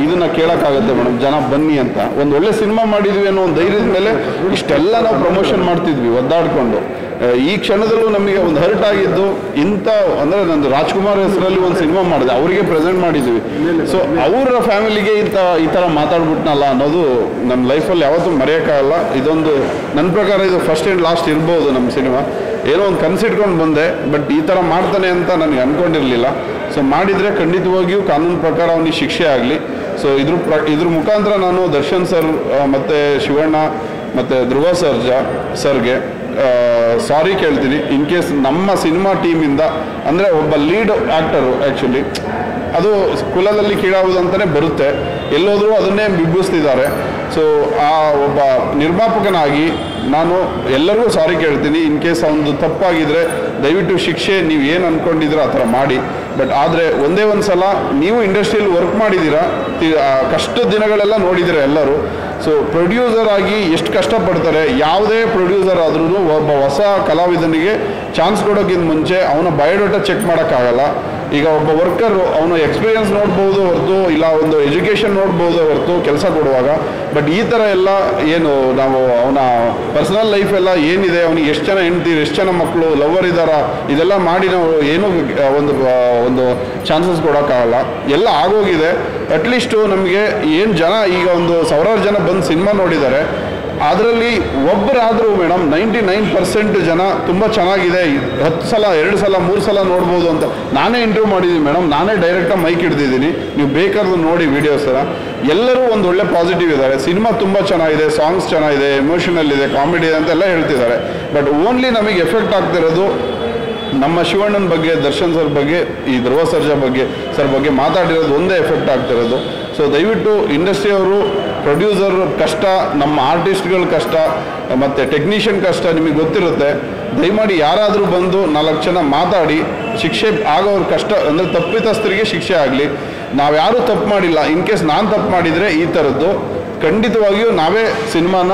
ಇದನ್ನು ಕೇಳೋಕ್ಕಾಗುತ್ತೆ ಮೇಡಮ್? ಜನ ಬನ್ನಿ ಅಂತ ಒಂದು ಒಳ್ಳೆ ಸಿನಿಮಾ ಮಾಡಿದ್ವಿ ಅನ್ನೋ ಒಂದು ಧೈರ್ಯದ ಮೇಲೆ ಇಷ್ಟೆಲ್ಲ ನಾವು ಪ್ರಮೋಷನ್ ಮಾಡ್ತಿದ್ವಿ ಒದ್ದಾಡಿಕೊಂಡು. ಈ ಕ್ಷಣದಲ್ಲೂ ನಮಗೆ ಒಂದು ಹರ್ಟ್ ಆಗಿದ್ದು ಇಂಥ ಅಂದರೆ ನಂದು ರಾಜ್ಕುಮಾರ್ ಹೆಸರಲ್ಲಿ ಒಂದು ಸಿನಿಮಾ ಮಾಡಿದೆ, ಅವರಿಗೆ ಪ್ರೆಸೆಂಟ್ ಮಾಡಿದ್ವಿ. ಸೊ ಅವರ ಫ್ಯಾಮಿಲಿಗೆ ಈ ಥರ ಮಾತಾಡ್ಬಿಟ್ನಲ್ಲ ಅನ್ನೋದು ನನ್ನ ಲೈಫಲ್ಲಿ ಯಾವತ್ತೂ ಮರೆಯೋಕ್ಕಾಗಲ್ಲ. ಇದೊಂದು ನನ್ನ ಪ್ರಕಾರ ಇದು ಫಸ್ಟ್ ಆ್ಯಂಡ್ ಲಾಸ್ಟ್ ಇರ್ಬೋದು ನಮ್ಮ ಸಿನಿಮಾ. ಏನೋ ಒಂದು ಕನಸಿಟ್ಕೊಂಡು ಬಂದೆ, ಬಟ್ ಈ ಥರ ಮಾಡ್ತಾನೆ ಅಂತ ನನಗೆ ಅಂದ್ಕೊಂಡಿರಲಿಲ್ಲ. ಸೊ ಮಾಡಿದರೆ ಖಂಡಿತವಾಗಿಯೂ ಕಾನೂನು ಪ್ರಕಾರ ಅವನಿಗೆ ಶಿಕ್ಷೆ ಆಗಲಿ. ಸೊ ಇದ್ರ ಮುಖಾಂತರ ನಾನು ದರ್ಶನ್ ಸರ್ ಮತ್ತು ಶಿವಣ್ಣ ಮತ್ತು ಧ್ರುವ ಸರ್ಗೆ ಸಾರಿ ಕೇಳ್ತೀನಿ. ಇನ್ ಕೇಸ್ ನಮ್ಮ ಸಿನಿಮಾ ಟೀಮಿಂದ, ಅಂದರೆ ಒಬ್ಬ ಲೀಡ್ ಆ್ಯಕ್ಟರು ಆ್ಯಕ್ಚುಲಿ ಅದು ಕುಲದಲ್ಲಿ ಕೀಳಾಗುವುದಂತಲೇ ಬರುತ್ತೆ, ಎಲ್ಲೋದ್ರೂ ಅದನ್ನೇ ಬಿಂಬಿಸ್ತಿದ್ದಾರೆ. ಸೊ ಆ ಒಬ್ಬ ನಿರ್ಮಾಪಕನಾಗಿ ನಾನು ಎಲ್ಲರಿಗೂ ಸಾರಿ ಕೇಳ್ತೀನಿ. ಇನ್ ಕೇಸ್ ಅವನದು ತಪ್ಪಾಗಿದ್ದರೆ ದಯವಿಟ್ಟು ಶಿಕ್ಷೆ ನೀವು ಏನು ಅಂದ್ಕೊಂಡಿದ್ರೆ ಆ ಥರ ಮಾಡಿ. ಬಟ್ ಆದರೆ ಒಂದೇ ಒಂದು ಸಲ ನೀವು ಇಂಡಸ್ಟ್ರಿಯಲ್ಲಿ ವರ್ಕ್ ಮಾಡಿದ್ದೀರಾ, ಕಷ್ಟದ ದಿನಗಳೆಲ್ಲ ನೋಡಿದ್ದೀರಾ ಎಲ್ಲರೂ. ಸೊ ಪ್ರೊಡ್ಯೂಸರ್ ಆಗಿ ಎಷ್ಟು ಕಷ್ಟಪಡ್ತಾರೆ, ಯಾವುದೇ ಪ್ರೊಡ್ಯೂಸರ್ ಆದ್ರೂ ಒಬ್ಬ ಹೊಸ ಕಲಾವಿದನಿಗೆ ಚಾನ್ಸ್ ಕೊಡೋಕ್ಕಿಂತ ಮುಂಚೆ ಅವನ ಬಯೋಡೇಟಾ ಚೆಕ್ ಮಾಡೋಕ್ಕಾಗಲ್ಲ. ಈಗ ಒಬ್ಬ ವರ್ಕರು ಅವನ ಎಕ್ಸ್ಪೀರಿಯನ್ಸ್ ನೋಡ್ಬೋದು ಹೊರತು, ಇಲ್ಲ ಒಂದು ಎಜುಕೇಷನ್ ನೋಡ್ಬೋದು ಹೊರತು ಕೆಲಸ ಕೊಡುವಾಗ. ಬಟ್ ಈ ಥರ ಎಲ್ಲ ಏನು ನಾವು ಅವನ ಪರ್ಸನಲ್ ಲೈಫ್ ಎಲ್ಲ ಏನಿದೆ, ಅವನಿಗೆ ಎಷ್ಟು ಜನ ಹೆಂಡ್ತೀರು, ಎಷ್ಟು ಜನ ಮಕ್ಕಳು, ಲವರ್ ಇದ್ದಾರ, ಇದೆಲ್ಲ ಮಾಡಿ ನಾವು ಏನೂ ಒಂದು ಚಾನ್ಸಸ್ ಕೊಡೋಕ್ಕಾಗಲ್ಲ. ಎಲ್ಲ ಆಗೋಗಿದೆ. ಅಟ್ಲೀಸ್ಟು ನಮಗೆ ಏನು ಜನ ಈಗ ಒಂದು 1000 ಜನ ಬಂದು ಸಿನಿಮಾ ನೋಡಿದ್ದಾರೆ, ಅದರಲ್ಲಿ ಒಬ್ಬರಾದರೂ ಮೇಡಮ್ 99% ಜನ ತುಂಬ ಚೆನ್ನಾಗಿದೆ, 10 ಸಲ 2 ಸಲ 3 ಸಲ ನೋಡ್ಬೋದು ಅಂತ ನಾನೇ ಇಂಟರ್ವ್ಯೂ ಮಾಡಿದ್ದೀನಿ ಮೇಡಮ್. ನಾನೇ ಡೈರೆಕ್ಟಾಗಿ ಮೈಕ್ ಹಿಡ್ದಿದ್ದೀನಿ, ನೀವು ಬೇಕಾದ್ರೂ ನೋಡಿ ವೀಡಿಯೋಸ್ ಎಲ್ಲ. ಎಲ್ಲರೂ ಒಂದು ಒಳ್ಳೆ ಪಾಸಿಟಿವ್ ಇದ್ದಾರೆ, ಸಿನಿಮಾ ತುಂಬ ಚೆನ್ನಾಗಿದೆ, ಸಾಂಗ್ಸ್ ಚೆನ್ನಾಗಿದೆ, ಎಮೋಷನಲ್ ಇದೆ, ಕಾಮಿಡಿ ಇದೆ ಅಂತೆಲ್ಲ ಹೇಳ್ತಿದ್ದಾರೆ. ಬಟ್ ಓನ್ಲಿ ನಮಗೆ ಎಫೆಕ್ಟ್ ಆಗ್ತಿರೋದು ನಮ್ಮ ಶಿವಣ್ಣನ ಬಗ್ಗೆ, ದರ್ಶನ್ ಸರ್ ಬಗ್ಗೆ, ಈ ಧ್ರುವ ಸರ್ಜಾ ಬಗ್ಗೆ ಮಾತಾಡಿರೋದು ಒಂದೇ ಎಫೆಕ್ಟ್ ಆಗ್ತಿರೋದು. ಸೊ ದಯವಿಟ್ಟು ಇಂಡಸ್ಟ್ರಿಯವರು, ಪ್ರೊಡ್ಯೂಸರ್ ಕಷ್ಟ, ನಮ್ಮ ಆರ್ಟಿಸ್ಟ್ಗಳ ಕಷ್ಟ ಮತ್ತು ಟೆಕ್ನಿಷಿಯನ್ ಕಷ್ಟ ನಿಮಗೆ ಗೊತ್ತಿರುತ್ತೆ. ದಯಮಾಡಿ ಯಾರಾದರೂ ಬಂದು 4 ಜನ ಮಾತಾಡಿ ಶಿಕ್ಷೆ ಆಗೋರು ಕಷ್ಟ ಅಂದರೆ ತಪ್ಪಿತಸ್ಥರಿಗೆ ಶಿಕ್ಷೆ ಆಗಲಿ. ನಾವು ಯಾರೂ ತಪ್ಪು ಮಾಡಿಲ್ಲ. ಇನ್ ಕೇಸ್ ನಾನು ತಪ್ಪು ಮಾಡಿದರೆ ಈ ಥರದ್ದು ಖಂಡಿತವಾಗಿಯೂ ನಾವೇ ಸಿನಿಮಾನ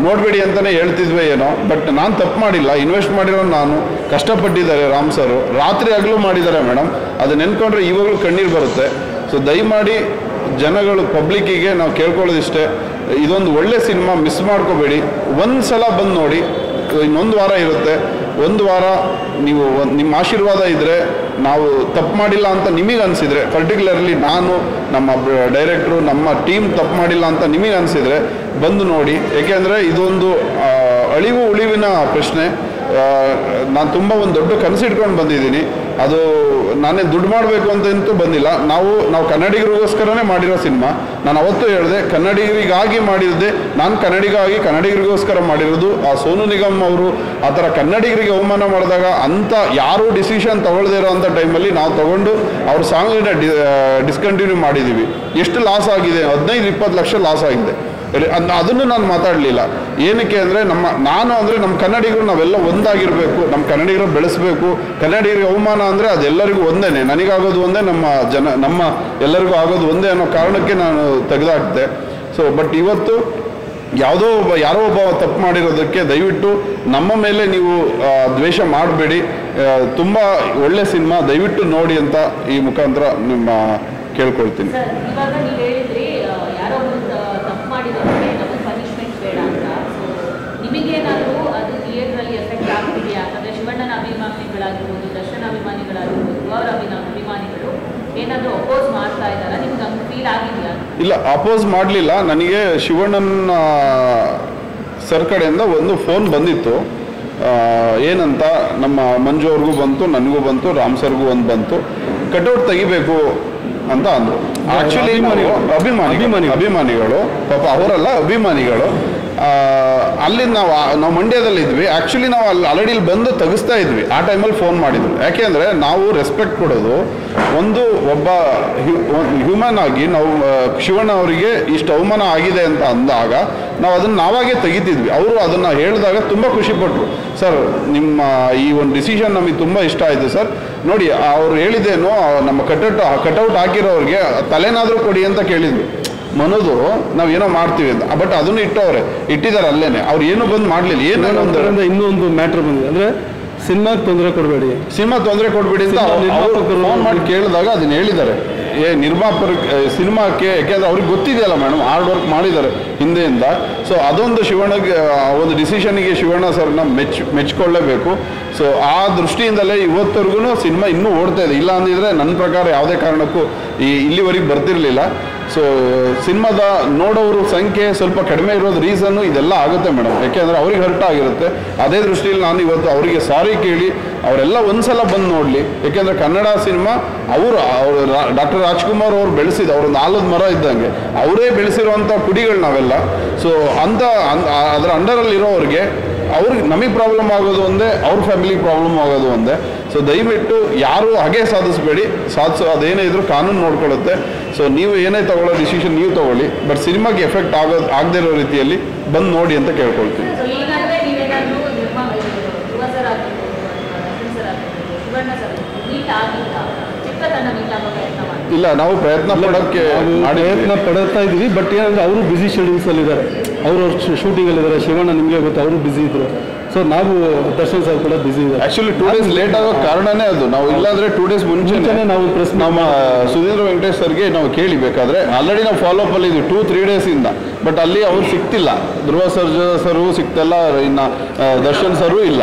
ನೋಡಬೇಡಿ ಅಂತಲೇ ಹೇಳ್ತಿದ್ವಿ ಏನೋ. ಬಟ್ ನಾನು ತಪ್ಪು ಮಾಡಿಲ್ಲ. ಇನ್ವೆಸ್ಟ್ ಮಾಡಿರೋ ನಾನು, ಕಷ್ಟಪಟ್ಟಿದ್ದಾರೆ ರಾಮ್ ಸರು, ರಾತ್ರಿ ಆಗಲೂ ಮಾಡಿದ್ದಾರೆ ಮೇಡಮ್. ಅದು ನೆನ್ಕೊಂಡ್ರೆ ಇವಾಗಲೂ ಕಣ್ಣೀರು ಬರುತ್ತೆ. ಸೊ ದಯಮಾಡಿ ಜನಗಳು, ಪಬ್ಲಿಕ್ಕಿಗೆ ನಾವು ಕೇಳ್ಕೊಳ್ಳೋದಿಷ್ಟೇ, ಇದೊಂದು ಒಳ್ಳೆ ಸಿನಿಮಾ, ಮಿಸ್ ಮಾಡ್ಕೋಬೇಡಿ. ಒಂದು ಸಲ ಬಂದು ನೋಡಿ. ಇನ್ನೊಂದು ವಾರ ಇರುತ್ತೆ. ಒಂದು ವಾರ ನೀವು ನಿಮ್ಮ ಆಶೀರ್ವಾದ ಇದ್ದರೆ, ನಾವು ತಪ್ಪು ಮಾಡಿಲ್ಲ ಅಂತ ನಿಮಗೆ ಅನಿಸಿದರೆ, ಪರ್ಟಿಕ್ಯುಲರ್ಲಿ ನಾನು, ನಮ್ಮ ಡೈರೆಕ್ಟ್ರು, ನಮ್ಮ ಟೀಮ್ ತಪ್ಪು ಮಾಡಿಲ್ಲ ಅಂತ ನಿಮಗೆ ಅನಿಸಿದರೆ ಬಂದು ನೋಡಿ. ಏಕೆಂದರೆ ಇದೊಂದು ಅಳಿವು ಉಳಿವಿನ ಪ್ರಶ್ನೆ. ನಾನು ತುಂಬ ಒಂದು ದೊಡ್ಡ ಕನಸಿಟ್ಕೊಂಡು ಬಂದಿದ್ದೀನಿ. ಅದು ನಾನೇ ದುಡ್ಡು ಮಾಡಬೇಕು ಅಂತಂತೂ ಬಂದಿಲ್ಲ. ನಾವು ಕನ್ನಡಿಗರಿಗೋಸ್ಕರನೇ ಮಾಡಿರೋ ಸಿನಿಮಾ. ನಾನು ಅವತ್ತು ಹೇಳಿದೆ, ಕನ್ನಡಿಗರಿಗಾಗಿ ಮಾಡಿದ್ದೆ. ನಾನು ಕನ್ನಡಿಗರಿಗೋಸ್ಕರ ಮಾಡಿರೋದು. ಆ ಸೋನು ನಿಗಮ್ ಅವರು ಆ ಥರ ಕನ್ನಡಿಗರಿಗೆ ಅವಮಾನ ಮಾಡಿದಾಗ ಅಂಥ ಯಾರೂ ಡಿಸಿಷನ್ ತೊಗೊಳ್ದೇ ಇರೋ ಅಂಥ ಟೈಮಲ್ಲಿ ನಾವು ತೊಗೊಂಡು ಅವ್ರ ಸಾಂಗ್ನ ಡಿಸ್ಕಂಟಿನ್ಯೂ ಮಾಡಿದ್ದೀವಿ. ಎಷ್ಟು ಲಾಸ್ ಆಗಿದೆ? 15-20 ಲಕ್ಷ ಲಾಸ್ ಆಗಿದೆ. ಅದನ್ನು ನಾನು ಮಾತಾಡಲಿಲ್ಲ. ಏನಕ್ಕೆ ಅಂದರೆ ನಮ್ಮ ಕನ್ನಡಿಗರು ನಾವೆಲ್ಲ ಒಂದಾಗಿರಬೇಕು, ನಮ್ಮ ಕನ್ನಡಿಗರು ಬೆಳೆಸಬೇಕು. ಕನ್ನಡಿಗರಿಗೆ ಅವಮಾನ ಅಂದರೆ ಅದೆಲ್ಲರಿಗೂ ಒಂದೇ, ನನಗಾಗೋದು ಒಂದೇ, ನಮ್ಮ ಎಲ್ಲರಿಗೂ ಆಗೋದು ಒಂದೇ ಅನ್ನೋ ಕಾರಣಕ್ಕೆ ನಾನು ತೆಗೆದಾಕ್ತೆ. ಸೊ ಬಟ್ ಇವತ್ತು ಯಾರೋ ಒಬ್ಬ ತಪ್ಪು ಮಾಡಿರೋದಕ್ಕೆ ದಯವಿಟ್ಟು ನಮ್ಮ ಮೇಲೆ ನೀವು ದ್ವೇಷ ಮಾಡಬೇಡಿ. ತುಂಬ ಒಳ್ಳೆ ಸಿನಿಮಾ, ದಯವಿಟ್ಟು ನೋಡಿ ಅಂತ ಈ ಮುಖಾಂತರ ನಿಮ್ಮ ಕೇಳ್ಕೊಳ್ತೀನಿ. ನಿಮಗೇನಾದರೂ ಅದು ಥಿಯೇಟ್ರಲ್ಲಿ ಎಫೆಕ್ಟ್ ಆಗ್ತಿದೆಯಾ? ಯಾಕಂದರೆ ಶಿವಣ್ಣನ ಅಭಿಮಾನಿಗಳಾಗಿರ್ಬೋದು, ದರ್ಶನ ಅಭಿಮಾನಿಗಳಾಗಿರ್ಬೋದು, ಅವರ ಅಭಿಮಾನಿಗಳು ಏನಾದರೂ ಅಪೋಸ್ ಮಾಡ್ತಾ ಇದ್ದಾರಾ? ನಿಮ್ಗೆ ಹಂಗೆ ಫೀಲ್ ಆಗಿದೆಯಾ? ಇಲ್ಲ, ಅಪೋಸ್ ಮಾಡಲಿಲ್ಲ. ನನಗೆ ಶಿವಣ್ಣನ ಸರ್ ಕಡೆಯಿಂದ ಒಂದು ಫೋನ್ ಬಂದಿತ್ತು. ಏನಂತ, ನಮ್ಮ ಮಂಜು ಅವ್ರಿಗೂ ಬಂತು, ನನಗೂ ಬಂತು, ರಾಮ್ ಸರ್ಗೂ ಒಂದು ಬಂತು, ಕಟೌಟ್ ತೆಗಿಬೇಕು ಅಂತ ಅಂದರು. ಆ್ಯಕ್ಚುಲಿ ಅಭಿಮಾನಿಗಳು ಪಾಪ ಅವರಲ್ಲ, ಅಭಿಮಾನಿಗಳು. ಅಲ್ಲಿ ನಾವು ಮಂಡ್ಯದಲ್ಲಿದ್ವಿ. ಆ್ಯಕ್ಚುಲಿ ನಾವು ಆಲ್ರೆಡಿ ಇಲ್ಲಿ ಬಂದು ತೆಗಿಸ್ತಾ ಇದ್ವಿ. ಆ ಟೈಮಲ್ಲಿ ಫೋನ್ ಮಾಡಿದ್ರು. ಯಾಕೆಂದರೆ ನಾವು ರೆಸ್ಪೆಕ್ಟ್ ಕೊಡೋದು, ಒಬ್ಬ ಹ್ಯೂಮನ್ ಆಗಿ ನಾವು ಶಿವಣ್ಣ ಅವರಿಗೆ ಇಷ್ಟು ಅವಮಾನ ಆಗಿದೆ ಅಂತ ಅಂದಾಗ ನಾವು ಅದನ್ನು ನಾವಾಗೇ ತೆಗಿತಿದ್ವಿ. ಅವರು ಅದನ್ನು ಹೇಳಿದಾಗ ತುಂಬ ಖುಷಿಪಟ್ಟರು. ಸರ್, ನಿಮ್ಮ ಈ ಒಂದು ಡಿಸಿಷನ್ ನಮಗೆ ತುಂಬ ಇಷ್ಟ ಆಯಿತು ಸರ್. ನೋಡಿ, ಅವ್ರು ಹೇಳಿದ್ದೇನೋ, ನಮ್ಮ ಕಟೌಟ್ ಹಾಕಿರೋರಿಗೆ ತಲೆನಾದರೂ ಕೊಡಿ ಅಂತ ಕೇಳಿದ್ವಿ. ಮನೋದು ನಾವೇನೋ ಮಾಡ್ತೀವಿ ಅಂತ. ಬಟ್ ಅದನ್ನು ಇಟ್ಟಿದ್ದಾರೆ ಅಲ್ಲೇನೆ. ಅವ್ರು ಏನೂ ಬಂದು ಮಾಡಲಿಲ್ಲ. ಏನೋ ಇನ್ನೊಂದು ಮ್ಯಾಟ್ರ್ ಬಂದಿದೆ ಅಂದರೆ ಸಿನಿಮಾಗೆ ತೊಂದರೆ ಕೊಡಬೇಡಿ ಅಂತ ಫೋನ್ ಮಾಡಿ ಕೇಳಿದಾಗ ಅದನ್ನ ಹೇಳಿದ್ದಾರೆ. ಸಿನಿಮಾಕ್ಕೆ, ಯಾಕೆಂದ್ರೆ ಅವ್ರಿಗೆ ಗೊತ್ತಿದೆಯಲ್ಲ ಮೇಡಮ್, ಹಾರ್ಡ್ ವರ್ಕ್ ಮಾಡಿದ್ದಾರೆ ಹಿಂದೆಯಿಂದ. ಸೊ ಅದೊಂದು ಶಿವಣ್ಣಗೆ, ಒಂದು ಡಿಸಿಷನ್ಗೆ ಶಿವಣ್ಣ ಸರ್ನ ಮೆಚ್ಕೊಳ್ಳೇಬೇಕು. ಸೊ ಆ ದೃಷ್ಟಿಯಿಂದಲೇ ಇವತ್ತವರೆಗೂ ಸಿನಿಮಾ ಇನ್ನೂ ಓಡ್ತಾ ಇದೆ. ಇಲ್ಲ ಅಂದಿದ್ರೆ ನನ್ನ ಪ್ರಕಾರ ಯಾವುದೇ ಕಾರಣಕ್ಕೂ ಇಲ್ಲಿವರೆಗೆ ಬರ್ತಿರ್ಲಿಲ್ಲ. ಸೊ ಸಿನಿಮಾದ ನೋಡೋರು ಸಂಖ್ಯೆ ಸ್ವಲ್ಪ ಕಡಿಮೆ ಇರೋದು ರೀಸನ್ನು ಇದೆಲ್ಲ ಆಗುತ್ತೆ ಮೇಡಮ್. ಯಾಕೆಂದರೆ ಅವ್ರಿಗೆ ಹರ್ಟ್ ಆಗಿರುತ್ತೆ. ಅದೇ ದೃಷ್ಟಿಯಲ್ಲಿ ನಾನು ಇವತ್ತು ಅವರಿಗೆ ಸಾರಿ ಕೇಳಿ ಅವರೆಲ್ಲ ಒಂದ್ಸಲ ಬಂದು ನೋಡಲಿ. ಯಾಕೆಂದರೆ ಕನ್ನಡ ಸಿನಿಮಾ ಅವರು ಡಾಕ್ಟರ್ ರಾಜ್ಕುಮಾರ್ ಅವರು ಬೆಳೆಸಿದ, ಅವರೊಂದು ಆಲದ ಮರ ಇದ್ದಂಗೆ ಅವರೇ ಬೆಳೆಸಿರುವಂಥ ಕುಡಿಗಳು ನಾವೆಲ್ಲ. ಸೊ ಅದರ ಅಂಡರಲ್ಲಿರೋರಿಗೆ ನಮಗೆ ಪ್ರಾಬ್ಲಮ್ ಆಗೋದು ಒಂದೇ, ಅವ್ರ ಫ್ಯಾಮಿಲಿಗೆ ಪ್ರಾಬ್ಲಮ್ ಆಗೋದು ಒಂದೇ. ಸೊ ದಯವಿಟ್ಟು ಯಾರು ಹಾಗೆ ಸಾಧಿಸಬೇಡಿ. ಅದೇನೇ ಇದ್ರೂ ಕಾನೂನು ನೋಡ್ಕೊಳ್ಳುತ್ತೆ. ಸೊ ನೀವು ಏನೇ ತಗೊಳ್ಳೋ ಡಿಸಿಷನ್ ನೀವು ತಗೊಳ್ಳಿ. ಬಟ್ ಸಿನಿಮಾಗೆ ಎಫೆಕ್ಟ್ ಆಗದೇ ಇರೋ ರೀತಿಯಲ್ಲಿ ಬಂದು ನೋಡಿ ಅಂತ ಕೇಳ್ಕೊಳ್ತೀನಿ. ಇಲ್ಲ, ನಾವು ಪ್ರಯತ್ನ ಪಡ್ತಾ ಇದ್ದೀವಿ. ಬಟ್ ಏನಂದರೆ ಅವರು ಬ್ಯುಸಿ ಶೆಡ್ಯೂಲ್ಸಲ್ಲಿದ್ದಾರೆ, ಅವ್ರವ್ರ ಶೂಟಿಂಗಲ್ಲಿದ್ದಾರೆ. ಶಿವಣ್ಣ ನಿಮಗೆ ಗೊತ್ತು, ಅವರು ಬ್ಯುಸಿ ಇದ್ದರು. ಸೊ ನಾವು ದರ್ಶನ್ ಸರ್ ಕೂಡ ಬ್ಯುಸಿ ಇದ್ದಾರೆ. ಆ್ಯಕ್ಚುಲಿ 2 days ಲೇಟ್ ಆಗೋ ಕಾರಣನೇ ಅದು. ನಾವು ಇಲ್ಲಾಂದರೆ 2 days ಮುಂಚೆನೇ ನಾವು ನಮ್ಮ ಸುಧೀಂದ್ರ ವೆಂಕಟೇಶ್ ಸರ್ಗೆ ನಾವು ಕೇಳಿಬೇಕಾದ್ರೆ ಆಲ್ರೆಡಿ ನಾವು ಫಾಲೋಅಪ್ ಇದ್ವಿ 2-3 ಡೇಸಿಂದ. ಬಟ್ ಅಲ್ಲಿ ಅವ್ರು ಸಿಕ್ತಿಲ್ಲ. ಧ್ರುವ ಸರು ಸಿಕ್ತಲ್ಲ, ಇನ್ನು ದರ್ಶನ್ ಸರು ಇಲ್ಲ.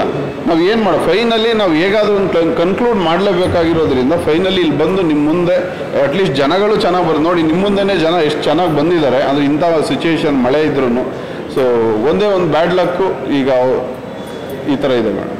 ನಾವು ಏನು ಫೈನಲಿ ನಾವು ಹೇಗಾದರೂ ಒಂದು ಕನ್ಕ್ಲೂಡ್ ಮಾಡಲೇಬೇಕಾಗಿರೋದ್ರಿಂದ ಫೈನಲಿ ಇಲ್ಲಿ ಬಂದು ನಿಮ್ಮ ಮುಂದೆ ಅಟ್ಲೀಸ್ಟ್ ಜನಗಳು ಚೆನ್ನಾಗಿ ನೋಡಿ, ನಿಮ್ಮ ಮುಂದೆನೇ ಜನ ಎಷ್ಟು ಚೆನ್ನಾಗಿ ಬಂದಿದ್ದಾರೆ. ಅಂದರೆ ಇಂಥ ಸಿಚುವೇಶನ್, ಮಳೆ ಇದ್ರೂ. ಸೊ ಒಂದೇ ಒಂದು ಬ್ಯಾಡ್ ಲಕ್ಕು ಈಗ ಈ ಥರ ಇದೆ ಮೇಡಮ್.